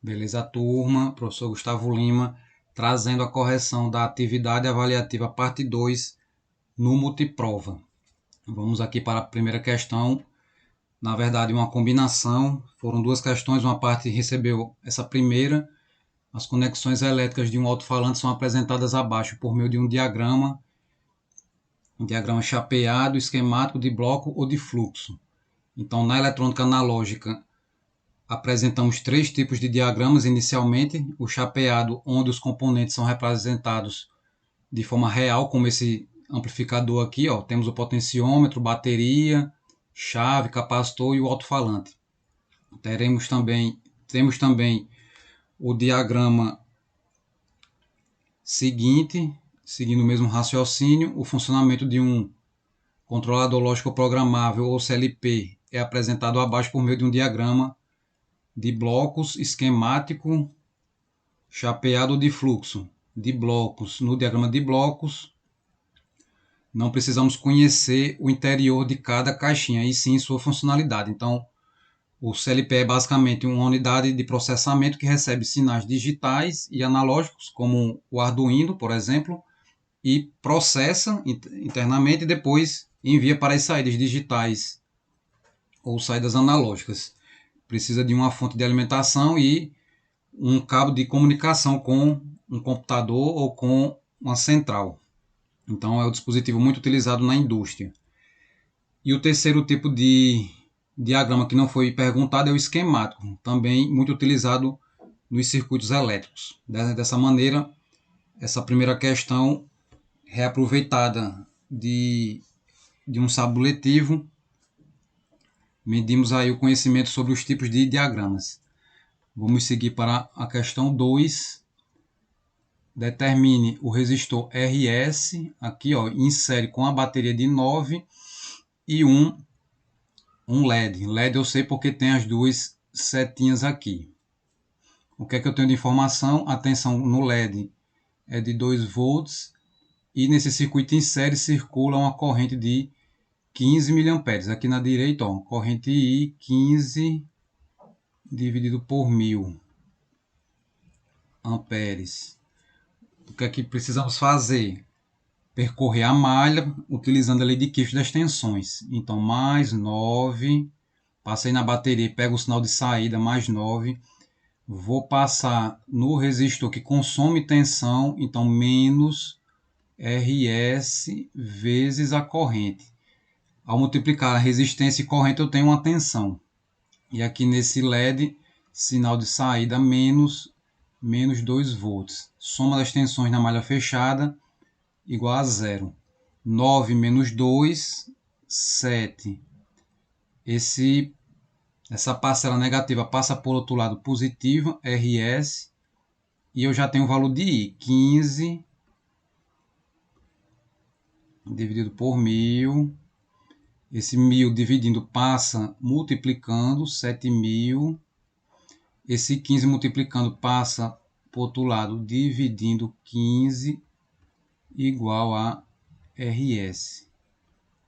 Beleza, turma? Professor Gustavo Lima, trazendo a correção da atividade avaliativa parte 2 no multiprova. Vamos aqui para a primeira questão. Na verdade, uma combinação. Foram duas questões. Uma parte recebeu essa primeira. As conexões elétricas de um alto-falante são apresentadas abaixo por meio de um diagrama chapeado, esquemático, de bloco ou de fluxo. Então, na eletrônica analógica, apresentamos três tipos de diagramas inicialmente: o chapeado, onde os componentes são representados de forma real, como esse amplificador aqui, ó. Temos o potenciômetro, bateria, chave, capacitor e o alto-falante. Temos também o diagrama seguinte, seguindo o mesmo raciocínio: o funcionamento de um controlador lógico programável, ou CLP, é apresentado abaixo por meio de um diagrama de blocos esquemático, chapeado de fluxo. De blocos, no diagrama de blocos, não precisamos conhecer o interior de cada caixinha, e sim sua funcionalidade. Então, o CLP é basicamente uma unidade de processamento que recebe sinais digitais e analógicos, como o Arduino, por exemplo, e processa internamente e depois envia para as saídas digitais ou saídas analógicas. Precisa de uma fonte de alimentação e um cabo de comunicação com um computador ou com uma central. Então, é um dispositivo muito utilizado na indústria. E o terceiro tipo de diagrama que não foi perguntado é o esquemático, também muito utilizado nos circuitos elétricos. Dessa maneira, essa primeira questão reaproveitada de um sabuletivo, medimos aí o conhecimento sobre os tipos de diagramas. Vamos seguir para a questão 2. Determine o resistor RS, aqui ó, insere com a bateria de 9 e um LED. LED eu sei porque tem as duas setinhas aqui. O que é que eu tenho de informação? A tensão no LED é de 2 volts e nesse circuito em série circula uma corrente de 15 mA. Aqui na direita, ó, corrente I, 15 dividido por 1000 amperes. O que é que precisamos fazer? Percorrer a malha utilizando a lei de Kirchhoff das tensões. Então, mais 9. Passei na bateria, pego o sinal de saída, mais 9. Vou passar no resistor que consome tensão, então menos RS vezes a corrente. Ao multiplicar a resistência e corrente, eu tenho uma tensão. E aqui nesse LED, sinal de saída menos 2 volts. Soma das tensões na malha fechada igual a 0. 9 menos 2, 7. Essa parcela negativa passa por outro lado positiva, RS, e eu já tenho o valor de I, 15 dividido por 1000. Esse 1000 dividindo passa multiplicando, 7000. Esse 15 multiplicando passa para o outro lado, dividindo 15, igual a RS.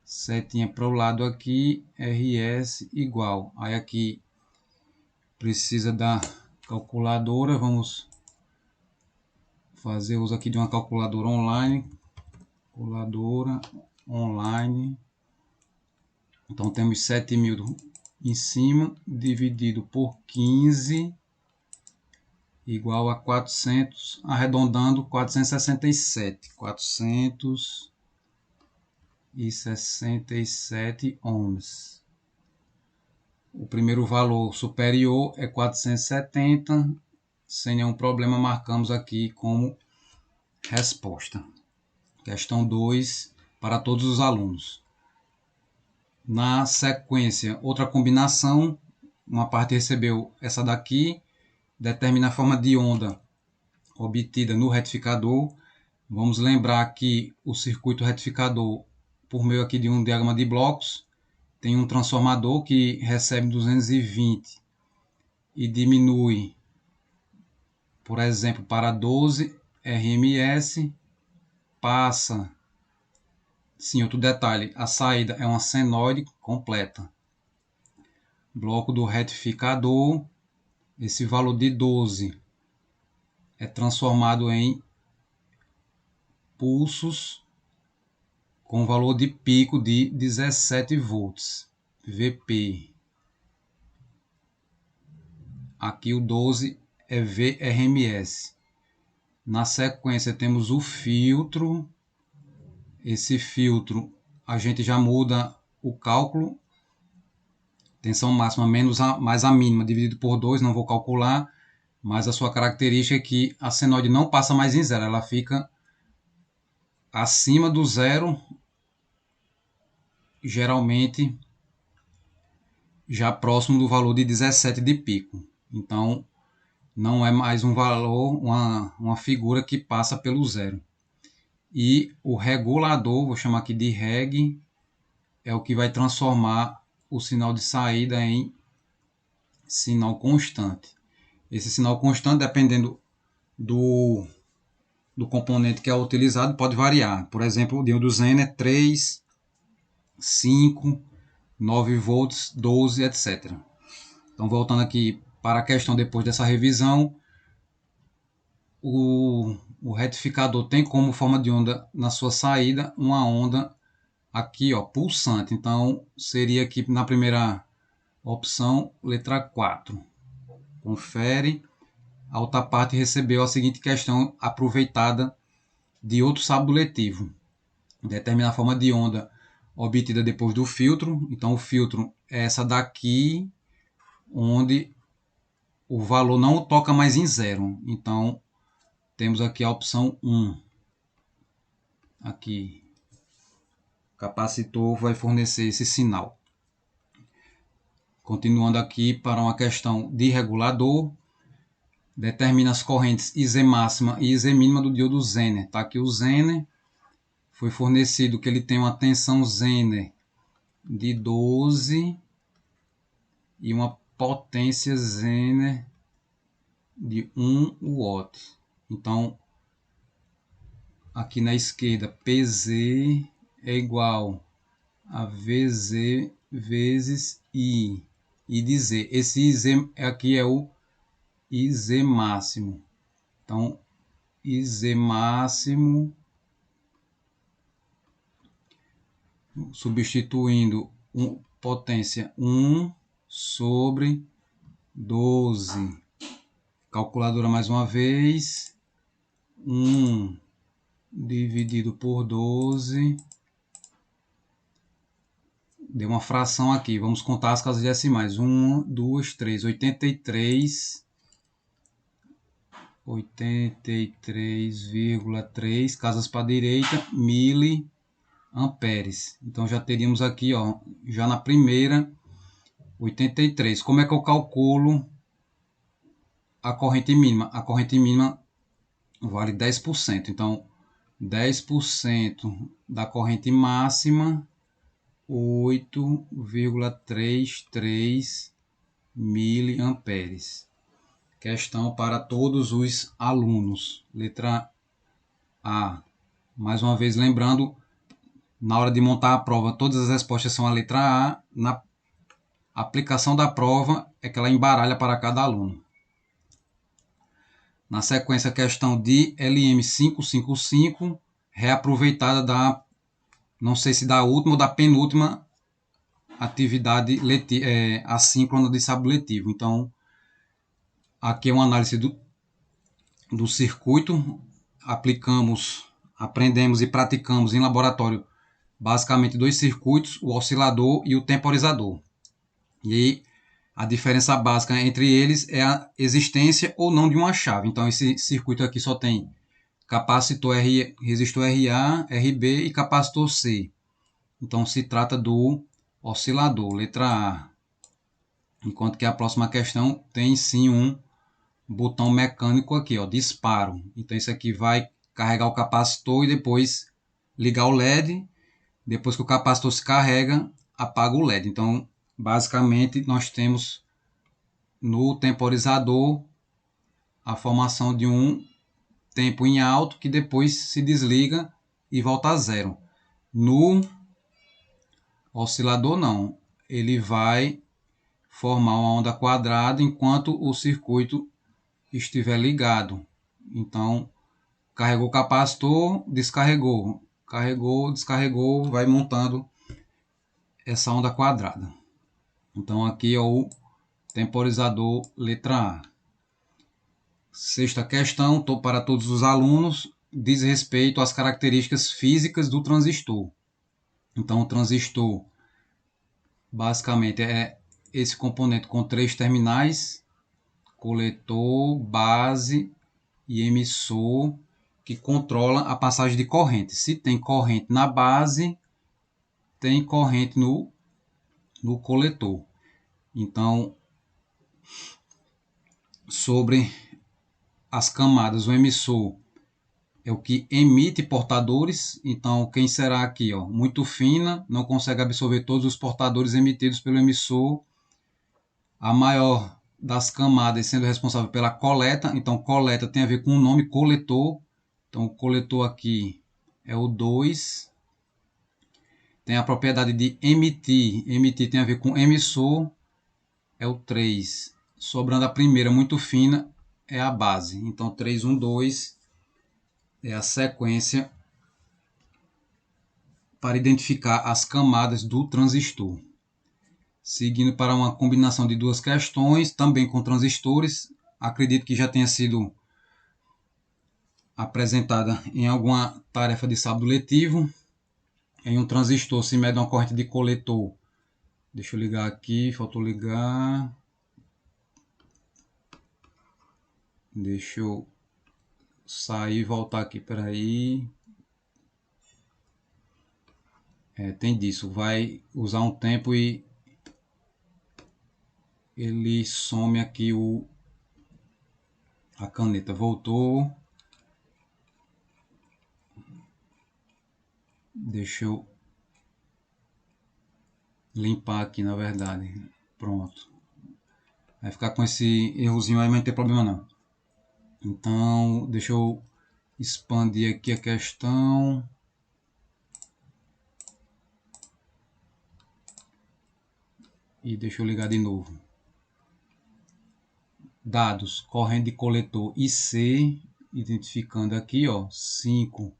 Setinha para o lado aqui, RS igual. Aí aqui precisa da calculadora, vamos fazer uso aqui de uma calculadora online. Calculadora online. Então temos 7000 em cima, dividido por 15, igual a 400, arredondando, 467. 467 ohms. O primeiro valor superior é 470. Sem nenhum problema, marcamos aqui como resposta. Questão 2 para todos os alunos. Na sequência, outra combinação. Uma parte recebeu essa daqui. Determina a forma de onda obtida no retificador. Vamos lembrar que o circuito retificador, por meio aqui de um diagrama de blocos, tem um transformador que recebe 220 e diminui, por exemplo, para 12 RMS. Passa, sim, outro detalhe, a saída é uma senoide completa. Bloco do retificador, esse valor de 12 é transformado em pulsos com valor de pico de 17 volts, VP. Aqui o 12 é VRMS. Na sequência temos o filtro. Esse filtro a gente já muda o cálculo. Tensão máxima mais a mínima dividido por 2, não vou calcular. Mas a sua característica é que a senoide não passa mais em zero. Ela fica acima do zero, geralmente já próximo do valor de 17 de pico. Então, não é mais um valor, uma figura que passa pelo zero. E o regulador, vou chamar aqui de reg, é o que vai transformar o sinal de saída em sinal constante. Esse sinal constante, dependendo do componente que é utilizado, pode variar. Por exemplo, o diodo Zener é 3, 5, 9 volts, 12, etc. Então, voltando aqui para a questão depois dessa revisão, o retificador tem como forma de onda na sua saída uma onda aqui, ó, pulsante. Então, seria aqui na primeira opção, letra 4. Confere. A outra parte recebeu a seguinte questão aproveitada de outro sábado letivo. Determina a forma de onda obtida depois do filtro. Então, o filtro é essa daqui, onde o valor não toca mais em zero. Então, temos aqui a opção 1. Aqui, o capacitor vai fornecer esse sinal. Continuando aqui para uma questão de regulador, determina as correntes IZ máxima e IZ mínima do diodo Zener. Está aqui o Zener, foi fornecido que ele tem uma tensão Zener de 12 e uma potência Zener de 1 watt. Então, aqui na esquerda, PZ é igual a VZ vezes I de Z. Esse IZ aqui é o IZ máximo. Então, IZ máximo, substituindo potência 1 sobre 12. Calculadora mais uma vez. 1 dividido por 12. Deu uma fração aqui. Vamos contar as casas decimais. 1, 2, 3. 83,3 casas para a direita, miliamperes. Então já teríamos aqui, ó, já na primeira, 83. Como é que eu calculo a corrente mínima? A corrente mínima vale 10%. Então, 10% da corrente máxima, 8,33 miliamperes. Questão para todos os alunos. Letra A. Mais uma vez lembrando, na hora de montar a prova, todas as respostas são a letra A. Na aplicação da prova é que ela embaralha para cada aluno. Na sequência, a questão de LM555, reaproveitada da, não sei se da última ou da penúltima atividade assíncrona de sábado letivo. Então, aqui é uma análise do circuito. Aprendemos e praticamos em laboratório basicamente dois circuitos, o oscilador e o temporizador. E a diferença básica entre eles é a existência ou não de uma chave. Então, esse circuito aqui só tem capacitor resistor RA, RB e capacitor C. Então, se trata do oscilador, letra A. Enquanto que a próxima questão tem sim um botão mecânico aqui, ó, disparo. Então, isso aqui vai carregar o capacitor e depois ligar o LED. Depois que o capacitor se carrega, apaga o LED. Então, basicamente, nós temos no temporizador a formação de um tempo em alto que depois se desliga e volta a zero. No oscilador não, ele vai formar uma onda quadrada enquanto o circuito estiver ligado. Então, carregou o capacitor, descarregou, carregou, descarregou, vai montando essa onda quadrada. Então, aqui é o temporizador letra A. Sexta questão, para todos os alunos, diz respeito às características físicas do transistor. Então, o transistor basicamente é esse componente com 3 terminais, coletor, base e emissor, que controla a passagem de corrente. Se tem corrente na base, tem corrente no coletor. Então, sobre as camadas, o emissor é o que emite portadores. Então, quem será aqui? Muito fina, não consegue absorver todos os portadores emitidos pelo emissor. A maior das camadas sendo responsável pela coleta. Então, coleta tem a ver com o nome coletor. Então, o coletor aqui é o 2. Tem a propriedade de emitir. Emitir tem a ver com emissor, é o 3. Sobrando a primeira, muito fina, é a base. Então, 3, 1, 2 é a sequência para identificar as camadas do transistor. Seguindo para uma combinação de duas questões, também com transistores. Acredito que já tenha sido apresentada em alguma tarefa de sábado letivo. Em um transistor se mede uma corrente de coletor. Deixa eu ligar aqui, faltou ligar. Deixa eu sair e voltar aqui, peraí. Tem disso, vai usar um tempo e ele some aqui a caneta. Voltou. Deixa eu limpar aqui, na verdade. Pronto. Vai ficar com esse errozinho aí, mas não tem problema não. Então, deixa eu expandir aqui a questão. E deixa eu ligar de novo. Dados, corrente de coletor IC, identificando aqui, 5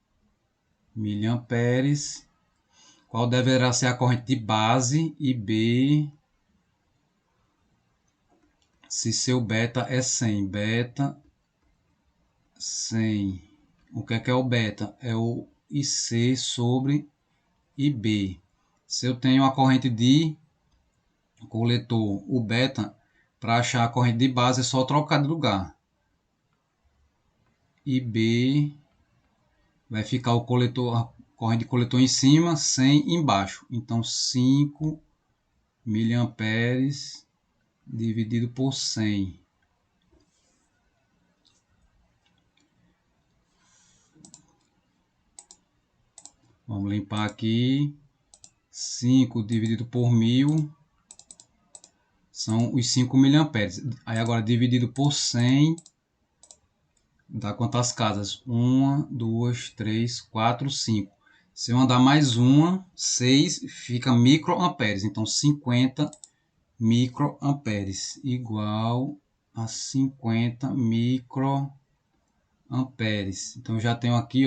miliamperes. Qual deverá ser a corrente de base? IB, se seu beta é 100. Beta 100. O que é o beta? É o IC sobre IB. Se eu tenho a corrente de coletor, o beta, para achar a corrente de base é só trocar de lugar. IB vai ficar o coletor, a corrente de coletor em cima, 100 embaixo. Então 5 miliamperes dividido por 100. Vamos limpar aqui. 5 dividido por 1000 são os 5 miliamperes. Aí agora dividido por 100 dá quantas casas? 1, 2, 3, 4, 5. Se eu andar mais uma, 6, fica microamperes. Então 50 microamperes igual a 50 microamperes. Então já tenho aqui,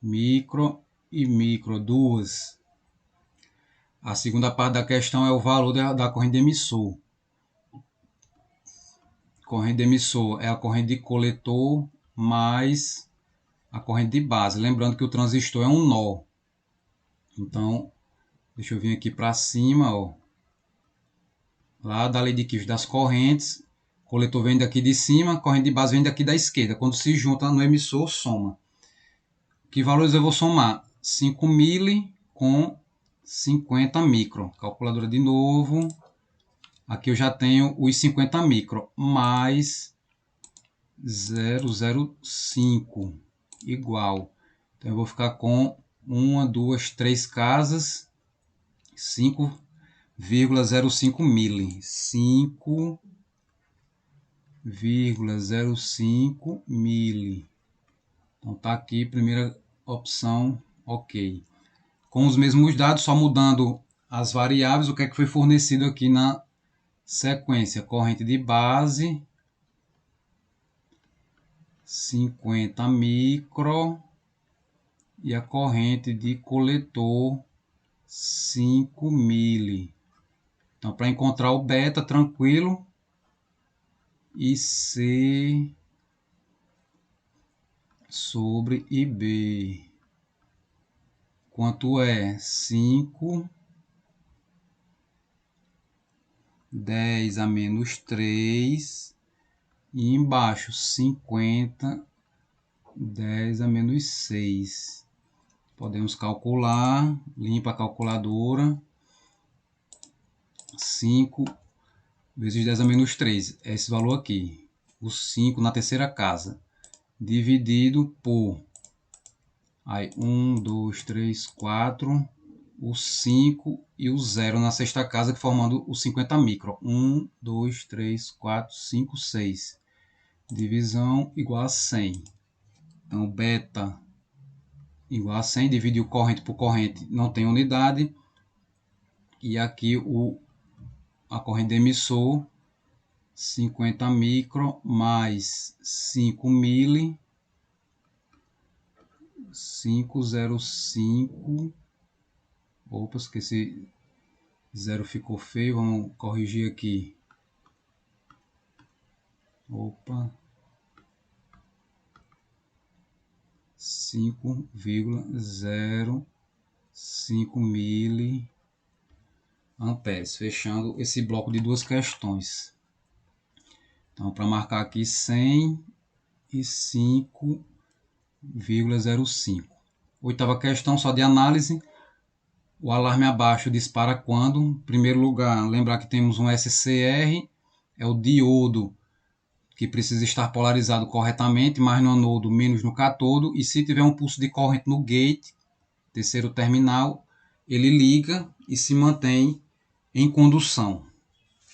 micro e micro, duas. A segunda parte da questão é o valor da corrente de emissor. Corrente de emissor é a corrente de coletor mais a corrente de base. Lembrando que o transistor é um nó. Então, deixa eu vir aqui para cima, lá da lei de Kirchhoff das correntes. O coletor vem daqui de cima, a corrente de base vem daqui da esquerda. Quando se junta no emissor, soma. Que valores eu vou somar? 5 mili com 50 micro. Calculadora de novo. Aqui eu já tenho os 50 micro, mais 0,05 igual. Então eu vou ficar com 1, 2, 3 casas, 5,05 mili. 5,05 mili. Então tá aqui, primeira opção, ok. Com os mesmos dados, só mudando as variáveis, o que é que foi fornecido aqui na Sequência, corrente de base, 50 micro, e a corrente de coletor, 5 mili. Então, para encontrar o beta, tranquilo, IC sobre IB. Quanto é? 5, 10 a menos 3, e embaixo 50, 10 a menos 6. Podemos calcular, limpa a calculadora. 5 vezes 10 a menos 3, é esse valor aqui. O 5 na terceira casa, dividido por... Aí, 1, 2, 3, 4, o 5 e o 0 na sexta casa, formando o 50 micro. 1, 2, 3, 4, 5, 6. Divisão igual a 100. Então, beta igual a 100, dividiu corrente por corrente, não tem unidade. E aqui a corrente do emissor, 50 micro mais 5 mili, 505. Opa, esqueci, zero ficou feio, vamos corrigir aqui. Opa, 5,05 miliamperes, fechando esse bloco de duas questões. Então, para marcar aqui 105,05. Oitava questão, só de análise. O alarme abaixo dispara quando? Em primeiro lugar, lembrar que temos um SCR, é o diodo que precisa estar polarizado corretamente, mais no anodo, menos no catodo. E se tiver um pulso de corrente no gate, terceiro terminal, ele liga e se mantém em condução.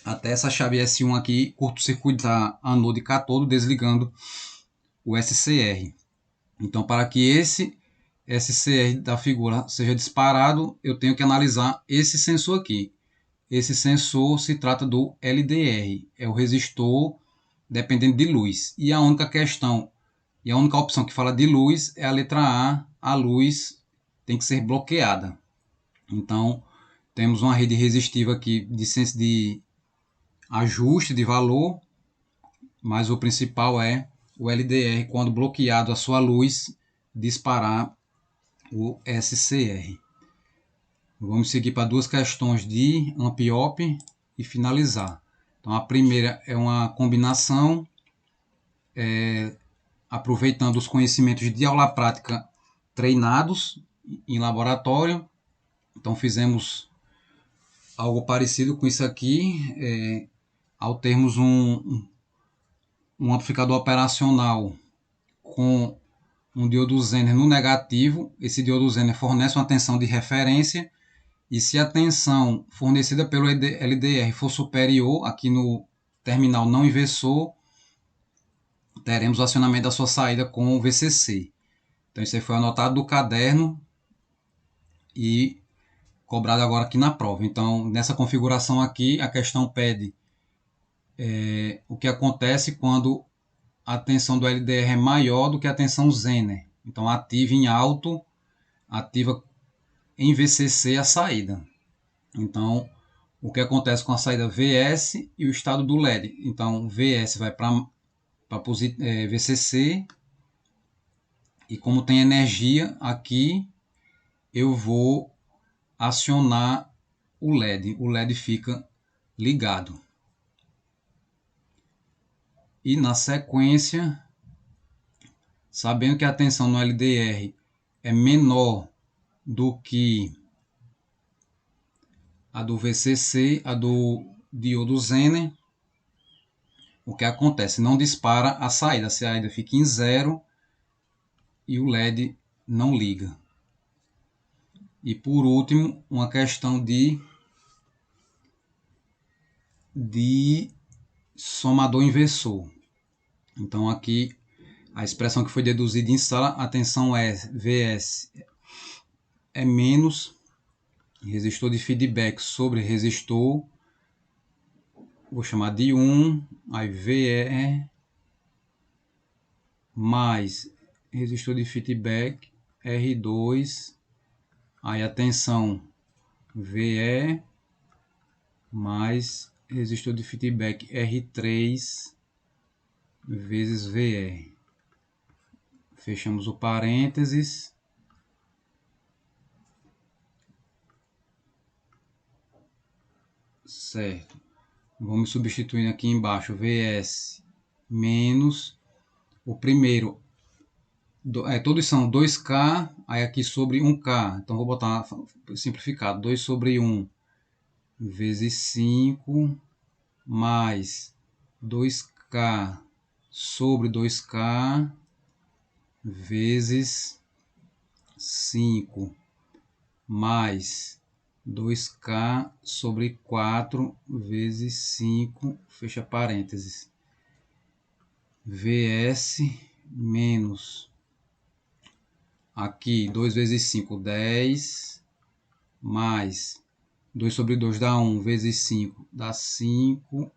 Até essa chave S1 aqui curto-circuitar anodo e catodo, desligando o SCR. Então, para que esse SCR da figura seja disparado, eu tenho que analisar esse sensor aqui. Esse sensor se trata do LDR, é o resistor dependente de luz. E a única questão, e a única opção que fala de luz é a letra A luz tem que ser bloqueada. Então, temos uma rede resistiva aqui de ajuste de valor, mas o principal é o LDR, quando bloqueado a sua luz, disparar o SCR. Vamos seguir para duas questões de amp-op e finalizar. Então, a primeira é uma combinação, aproveitando os conhecimentos de aula prática treinados em laboratório. Então, fizemos algo parecido com isso aqui, ao termos um amplificador operacional com um diodo Zener no negativo. Esse diodo Zener fornece uma tensão de referência, e se a tensão fornecida pelo LDR for superior, aqui no terminal não inversor, teremos o acionamento da sua saída com o VCC. Então isso aí foi anotado do caderno e cobrado agora aqui na prova. Então, nessa configuração aqui, a questão pede o que acontece quando a tensão do LDR é maior do que a tensão Zener. Então, ativa em alto, ativa em VCC a saída. Então, o que acontece com a saída VS e o estado do LED. Então, VS vai para VCC, e como tem energia aqui, eu vou acionar o LED. O LED fica ligado. E na sequência, sabendo que a tensão no LDR é menor do que a do VCC, a do diodo Zener, o que acontece? Não dispara a saída fica em zero e o LED não liga. E por último, uma questão de somador inversor. Então aqui a expressão que foi deduzida em sala, a tensão é VS é menos resistor de feedback sobre resistor. vou chamar de 1, aí VE mais resistor de feedback R2, aí a tensão VE mais resistor de feedback R3 vezes VE. Fechamos o parênteses. Certo. Vamos substituindo aqui embaixo VS menos o primeiro. Todos são 2K, aí aqui sobre 1K. Então vou botar simplificado. 2 sobre 1 vezes 5 mais 2K sobre 2K vezes 5 mais 2K sobre 4 vezes 5, fecha parênteses. VS menos, aqui 2 vezes 5, 10, mais 2 sobre 2 dá 1, vezes 5 dá 5,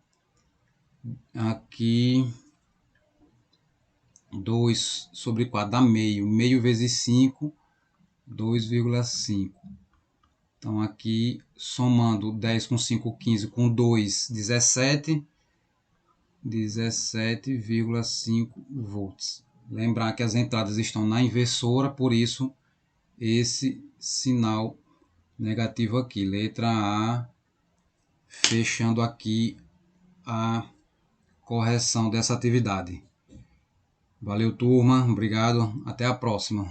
aqui 2 sobre 4 dá meio, meio vezes 5, 2,5. Então aqui, somando 10 com 5, 15, com 2, 17, 17,5 volts. Lembrar que as entradas estão na inversora, por isso esse sinal negativo aqui. Letra A, fechando aqui a correção dessa atividade. Valeu, turma. Obrigado. Até a próxima.